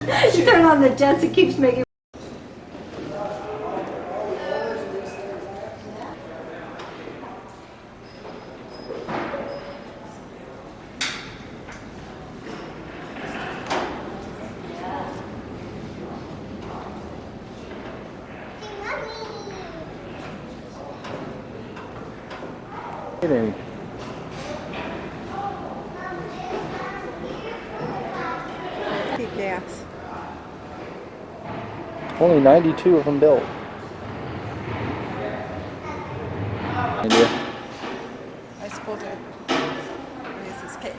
You turn on the jets, it keeps making. Keating. Gas. Only 92 of them built. Idea. I suppose is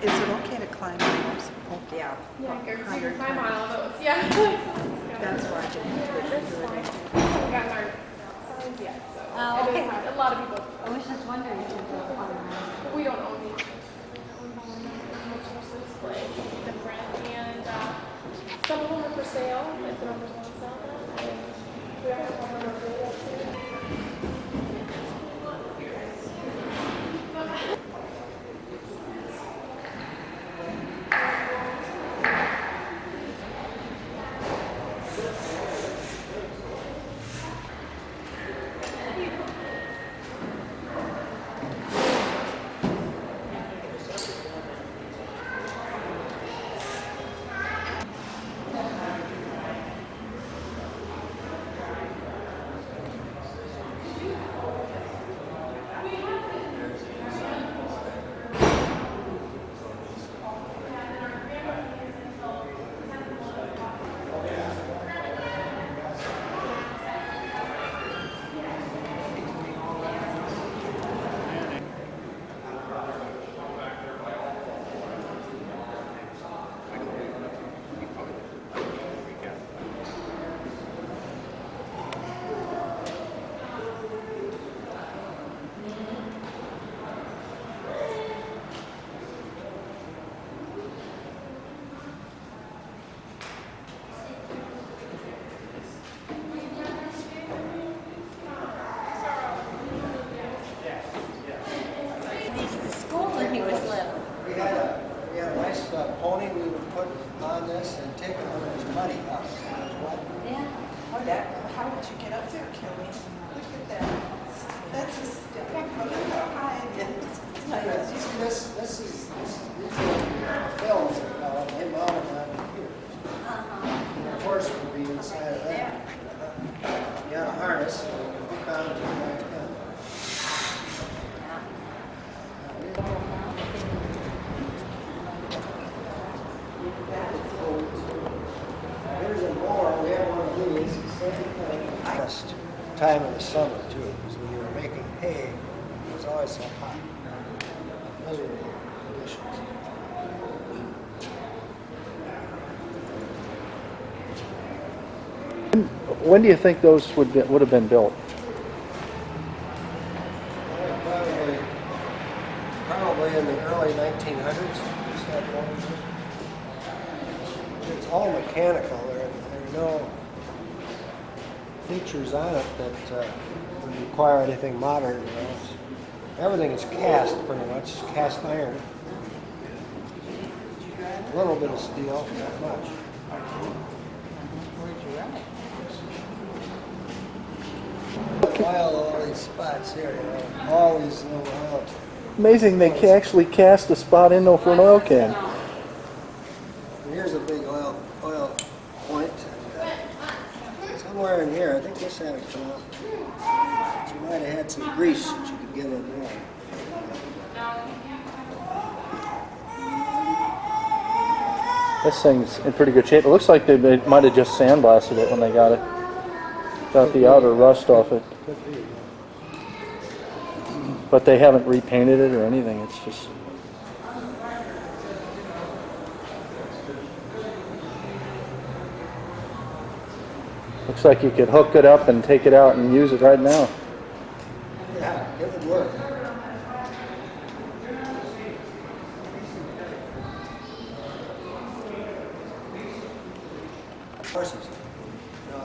it okay to climb on those? Oh, yeah. Yeah, you can climb on all those. Yeah. That's why I didn't do it. That's fine. We haven't gotten our signs yet, so Okay. a lot of people. I was just wondering if you were on that. We don't own these. Much for display, and some of them are for sale. If the owners want to sell them, and we also have our video too. Pony we would put on this and take it when it's muddy up. Yeah. Oh, how did you get up there, Kelly? Look at that. That's a step. Look how high it is. It's nice. This these are films that they mounted on computers. And the horse would be inside of that. You had a harness, and hook on to the right end. Here's a mower, we have one of these, same thing. Best time of the summer too, because when you were making hay, it was always so hot. Miserable conditions. When do you think those would have been built? Probably in the early 1900s. It's all mechanical. There are no features on it that would require anything modern. You know? Everything is cast, pretty much, cast iron. A little bit of steel, not much. Where'd you run it? Oil, all these spots here, you know, all these little oil. Amazing they can actually cast a spot in for an oil can. Here's a big oil point. And, somewhere in here, I think this had to come out. So you might have had some grease that you could get in there. This thing's in pretty good shape. It looks like they might have just sandblasted it when they got it. Got the outer rust off it. Could be. But they haven't repainted it or anything. It's just... Looks like you could hook it up and take it out and use it right now. Yeah, it would work. Horses. You know,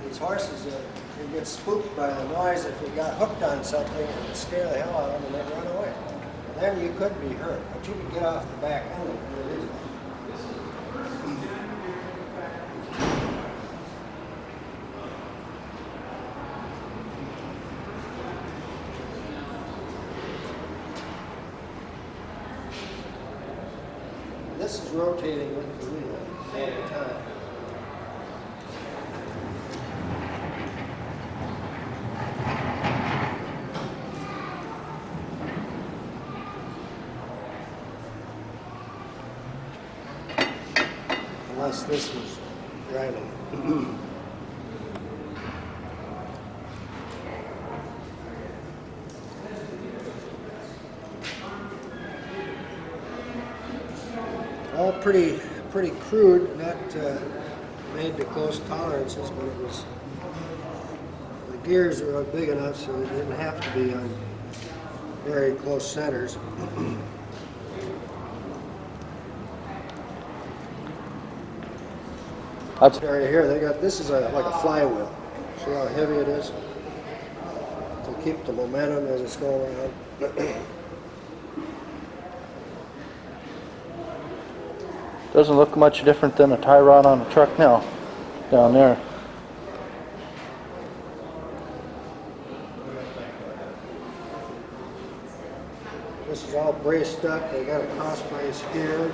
these horses, they get spooked by the noise if you got hooked on something and it scare the hell out of them and they'd run away. And then you could be hurt, but you could get off the back end of it really easily. this is rotating with the wheel all the time. Unless this was driving. All pretty crude, not made to close tolerances, but it was, the gears were big enough so they didn't have to be on very close centers. That's Area here, they got, this is like a flywheel. See how heavy it is? To keep the momentum as it's going around. doesn't look much different than a tie rod on a truck now, down there. This is all braced up. They got a cross brace here,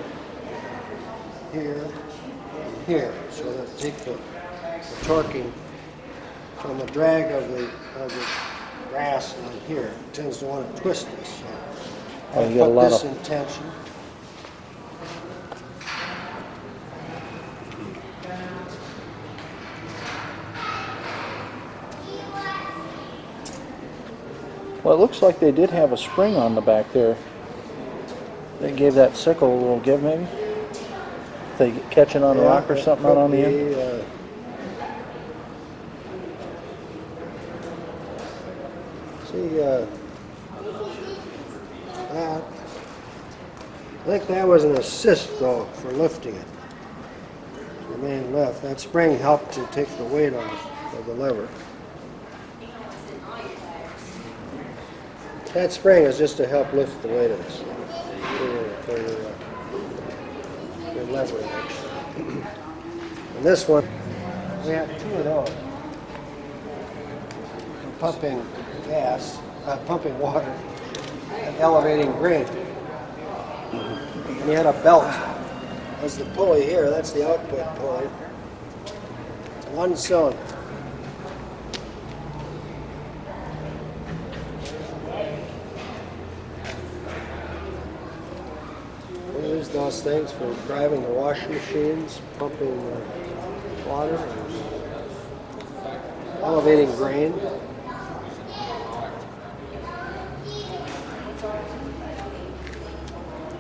here, and here, so that take the torquing from the drag of the grass on here. It tends to want to twist this. So Oh, I'll you got a put lot this of- in tension. Well, it looks like they did have a spring on the back there. They gave that sickle a little give, maybe? If they get catching on a rock or it something out on the could end? be, see, that. I think that was an assist, though, for lifting it. The main lift. That spring helped to take the weight off of the lever. That spring is just to help lift the weight of this. For your lever action. And this one, we have two of those. We're pumping gas, pumping water, and elevating grain. And you had a belt. That's the pulley here, that's the output pulley. It's one cylinder. We use those things for driving the washing machines, pumping water, and elevating grain.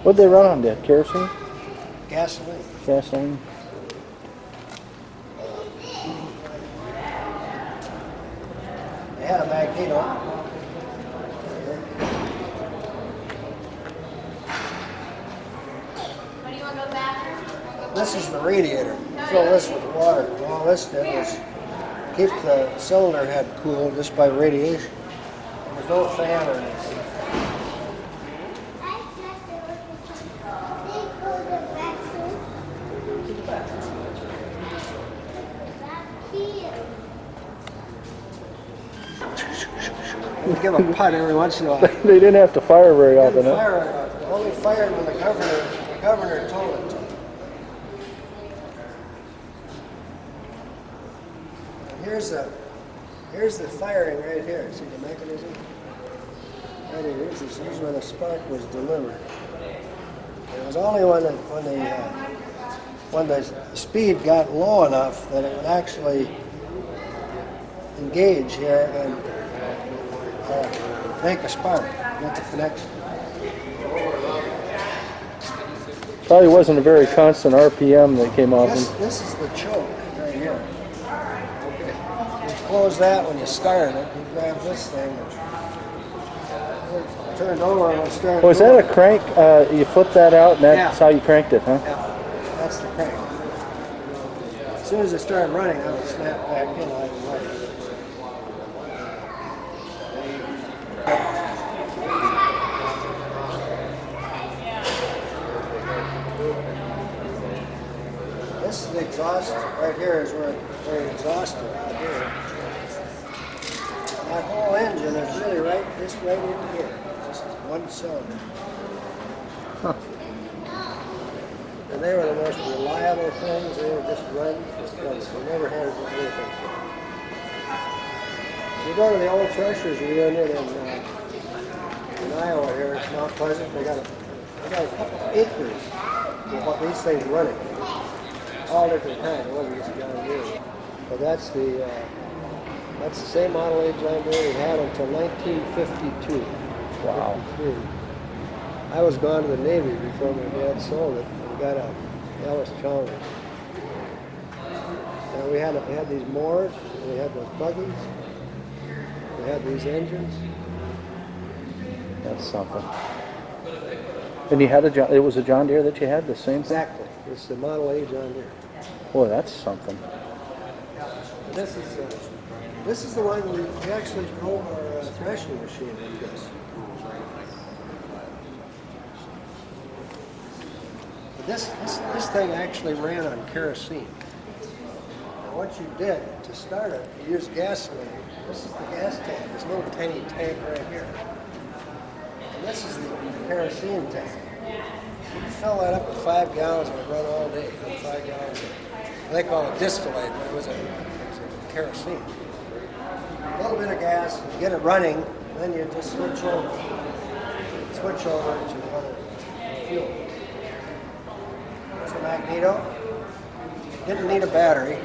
What'd they run on that? Kerosene? Gasoline. Gasoline? They had a magneto. This is the radiator. Fill this with water. And all this did was keep the cylinder head cool just by radiation. There's no fan or anything. We give a putt every once in a while. They didn't have to fire very often, Didn't huh? fire, only fired when the governor told it to. Here's the firing right here. See the mechanism? Right here. This is where the spark was delivered. It was only when the speed got low enough that it would actually engage here and make a spark, get the connection. Probably wasn't a very constant RPM that came off. This is the choke right here. You close that when you start it. You grab this thing and turn it over and start. Was that a crank? You flipped that out and that's Yeah. how you cranked it, huh? Yeah, that's the crank. As soon as it started running, I would snap back in like that. This is the exhaust. Right here is where the exhaust is. Right here. That whole engine is really right in here. Just one cylinder. And they were the most reliable things. They were just run. We never had anything. You go to the old Threshers reunion in Iowa here, it's Mount Pleasant. They got a couple of acres of what these things running. All different kinds. It wasn't just John Deere. But that's the same model age John Deere we had until 1952. Wow. 53. I was gone to the Navy before my dad sold it and got a Ellis Challenger. And we had these mowers, and we had those buggies, we had these engines. That's something. And you had it was a John Deere that you had, the same thing? Exactly. It's the Model A John Deere. Boy, that's something. This is the one we actually drove our threshing machine in this. This thing actually ran on kerosene. And what you did to start it, you used gasoline. This is the gas tank. This little tiny tank right here. And this is the kerosene tank. You fill that up with 5 gallons and it run all day. 5 gallons. They call it distillate, but it was a kerosene. A little bit of gas, you get it running, then you just switch over to the other fuel. There's the magneto. Didn't need a battery.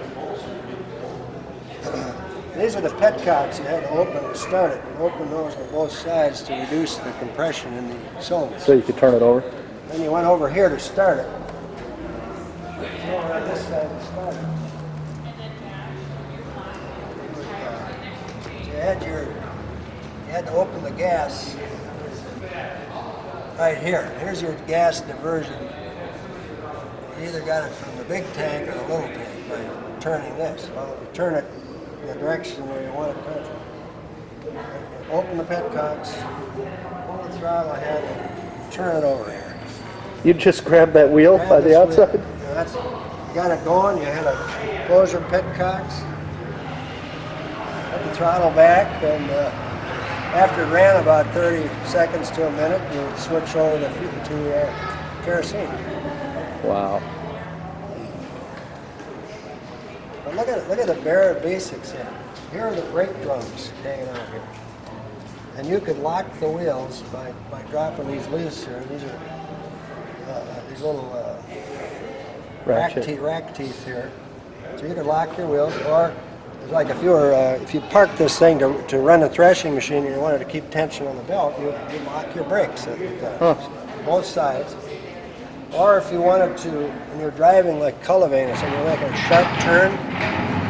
These are the petcocks you had to open to start it. You open those on both sides to reduce the compression in the cylinder. So you could turn it over? Then you went over here to start it. Over on this side to start it. You had to open the gas right here. Here's your gas diversion. You either got it from the big tank or the little tank by turning this. Well, you turn it in the direction where you want it to come from. Open the petcocks, pull the throttle ahead, and turn it over here. You just grab that wheel by the outside? You got it going, you had to close your petcocks, put the throttle back, and after it ran about 30 seconds to a minute, you would switch over to kerosene. Wow. But look at the bare basics here. Here are the brake drums hanging out here. And you could lock the wheels by dropping these loose here. These are these little rack teeth here. So you could lock your wheels, or it's like if you parked this thing to run a threshing machine and you wanted to keep tension on the belt, you lock your brakes at both sides. Or if you wanted to, when you're driving like cultivating, so you're making a sharp turn,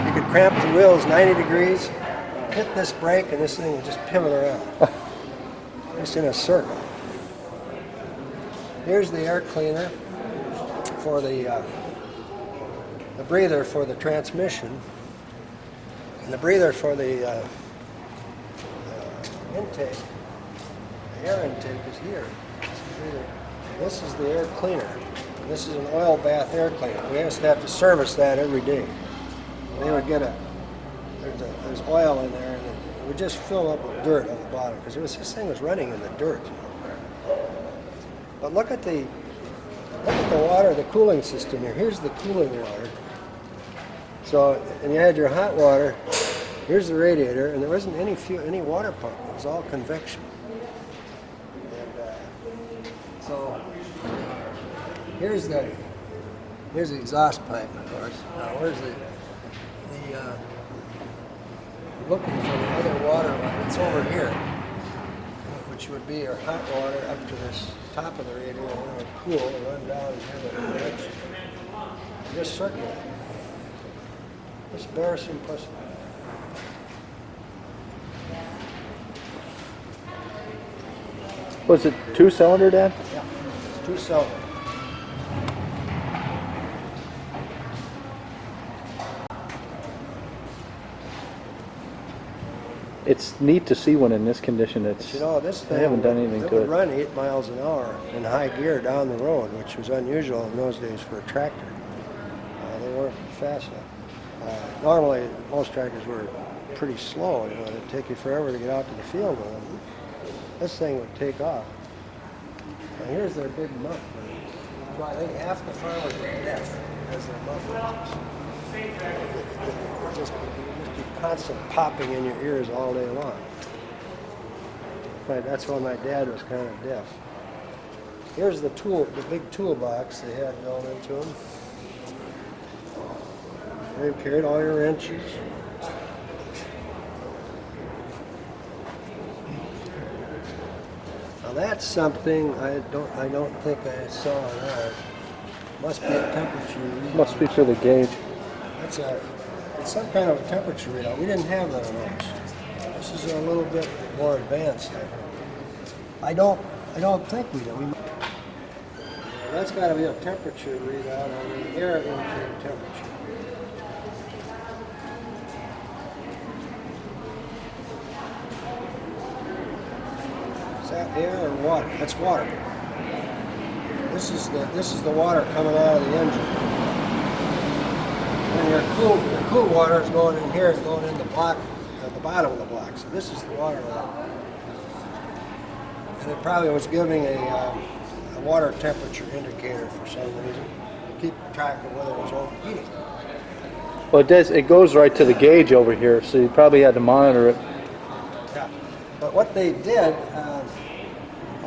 you could cramp the wheels 90 degrees, hit this brake, and this thing would just pivot around. Just in a circle. Here's the air cleaner for the breather for the transmission, and the breather for the intake. The air intake is here. This is the air cleaner. This is an oil bath air cleaner. We used to have to service that every day. They would get there's oil in there, and it would just fill up with dirt on the bottom because this thing was running in the dirt. But look at the water, the cooling system here. Here's the cooling water. So, and you had your hot water. Here's the radiator, and there wasn't any water pump. It was all convection. So here's the exhaust pipe, of course. Now where's looking for the other water line? It's over here, which would be your hot water up to this top of the radiator, and it would cool and run down here in the direction. Just circulate. Just bare simplicity. Was it 2-cylinder, Dad? Yeah, it's 2-cylinder. It's neat to see one in this condition. But you know, this thing, they haven't done anything it to would it. run 8 miles an hour in high gear down the road, which was unusual in those days for a tractor. They weren't fast enough. Normally, most tractors were pretty slow. You know, it'd take you forever to get out to the field with them. This thing would take off. Now here's their big muff. why I think half the farmers are deaf because they're muffled. It'll just be constant popping in your ears all day long. Right, that's why my dad was kind of deaf. Here's the big toolbox they had built into them. They carried all your wrenches. Now that's something I don't think I saw on ours. Must be a temperature readout. Must be for the gauge. It's some kind of a temperature readout. We didn't have that on ours. This is a little bit more advanced. I don't think we do. That's got to be a temperature readout on the air intake temperature. Is that air or water? That's water. This is the water coming out of the engine. And your cool water is going in here, it's going in the block at the bottom of the block. So this is the water line. And it probably was giving a water temperature indicator for some reason to keep track of whether it was overheating. Well, it goes right to the gauge over here, so you probably had to monitor it. Yeah. But what they did,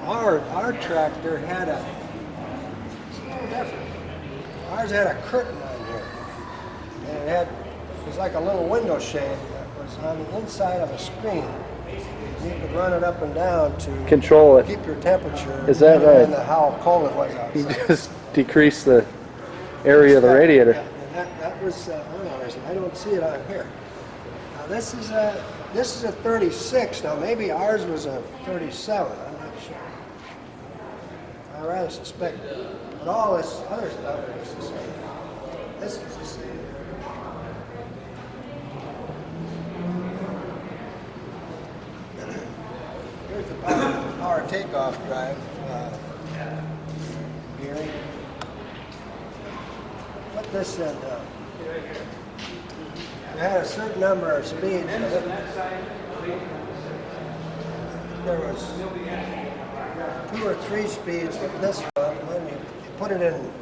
our tractor had it's a little different. Ours had a curtain on here, and it was like a little window shade that was on the inside of a screen. You could run it up and down to Control it. keep your temperature. Is that right? And how cold it was You outside. just decrease the area of the radiator. Yeah, and that was on ours. I don't see it on here. Now this is a 36. Now maybe ours was a 37. I'm not sure. I rather suspect. But all this other stuff is the same. This is the same. Here's the power takeoff drive gearing. What this said, you had a certain number of speeds. There was 2 or 3 speeds of this one. And then you put it in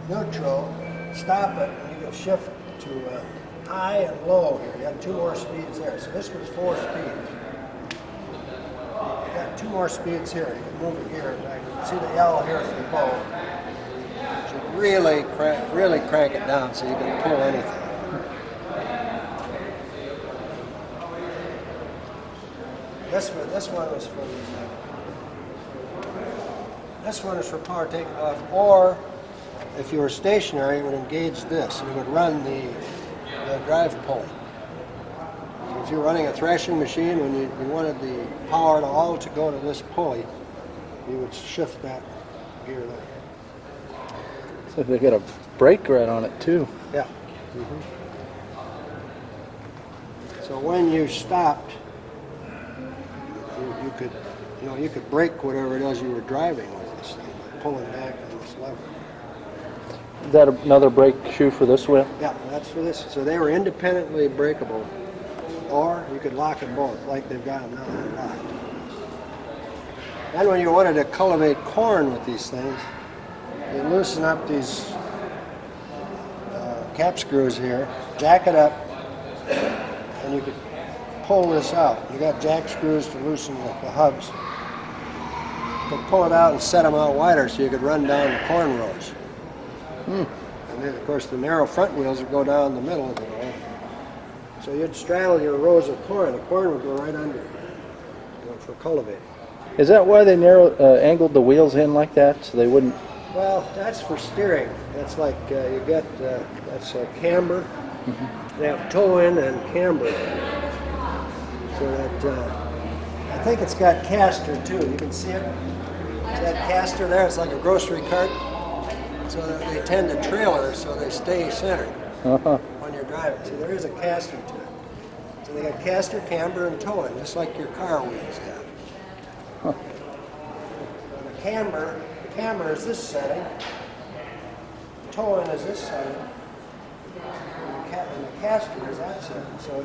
neutral, stop it, and you can shift to high and low here. You had 2 more speeds there. So this was 4 speeds. You got 2 more speeds here. You can move the gear. You can see the L here for the bow. You should really crank it down so you can pull anything. This one was for this one is for power takeoff, or if you were stationary, it would engage this. It would run the drive pulley. So if you're running a threshing machine, when you wanted the power all to go to this pulley, you would shift that gear there. So they got a brake right on it too. Yeah. So when you stopped, you could brake whatever it is you were driving with this thing by pulling back on this lever. Is that another brake shoe for this wheel? Yeah, that's for this. So they were independently brakeable, or you could lock them both, like they've got them now. They're locked. And when you wanted to cultivate corn with these things, you loosen up these cap screws here, jack it up, and you could pull this out. You got jack screws to loosen the hubs. You could pull it out and set them out wider so you could run down the corn rows. And then, of course, the narrow front wheels would go down the middle of the row. So you'd straddle your rows of corn. The corn would go right under for cultivating. Is that why they angled the wheels in like that, so they wouldn't? Well, that's for steering. That's like you get that's a camber. They have toe in and camber. So that I think it's got caster too. You can see it. It's that caster there. It's like a grocery cart. So that they tend to trailer, so they stay centered when you're driving. See, there is a caster to it. So they got caster, camber, and toe in, just like your car wheels have. The camber is this setting. The toe in is this setting. And the caster is that setting. So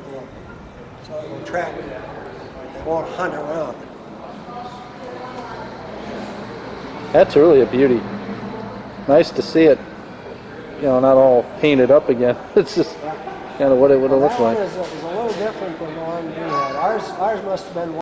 it will track. It won't hunt around. That's really a beauty. Nice to see it, you know, not all painted up again. It's just kind of what it would have looked That one like. is a little different than the one we had. Ours must have been